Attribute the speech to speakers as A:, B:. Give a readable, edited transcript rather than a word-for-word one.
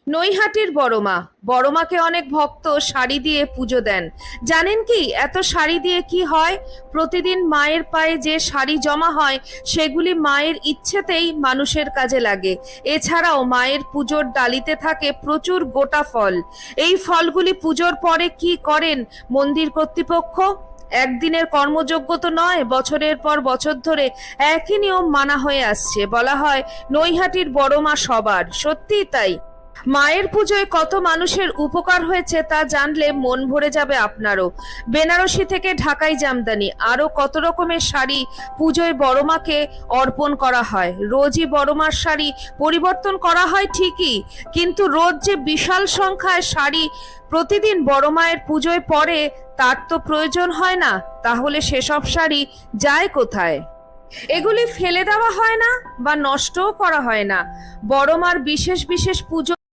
A: নৈহাটির বড়মা। বড়মাকে অনেক ভক্ত শাড়ি দিয়ে পুজো দেন। জানেন কি এত শাড়ি দিয়ে কি হয়? প্রতিদিন মায়ের পায়ে যে শাড়ি জমা হয় সেগুলি মায়ের ইচ্ছেতেই মানুষের কাজে লাগে। এছাড়াও মায়ের পুজোর ডালিতে থাকে প্রচুর গোটা ফল। এই ফলগুলি পুজোর পরে কি করেন মন্দির কর্তৃপক্ষ? একদিনের কর্মযোগ্য তো নয়, বছরের পর বছর ধরে একই নিয়ম মানা হয়ে আসছে। বলা হয় নৈহাটির বড়মা সবার, সত্যিই তাই। মায়ের পুজোয় কত মানুষের উপকার হয়েছে তা জানলে মন ভরে যাবে আপনারও। বেনারসি থেকে ঢাকাই জামদানি আরো কত রকমের শাড়ি পুজোয় বড়মাকে অর্পণ করা হয়। রোজই বড়মার শাড়ি পরিবর্তন করা হয় ঠিকই, কিন্তু রোজ যে বিশাল সংখ্যায় শাড়ি প্রতিদিন বড় মায়ের পুজোয় পরে তার তো প্রয়োজন হয় না। তাহলে সেসব শাড়ি যায় কোথায়? এগুলি ফেলে দেওয়া হয় না বা নষ্টও করা হয় না। বড় মার বিশেষ বিশেষ পুজো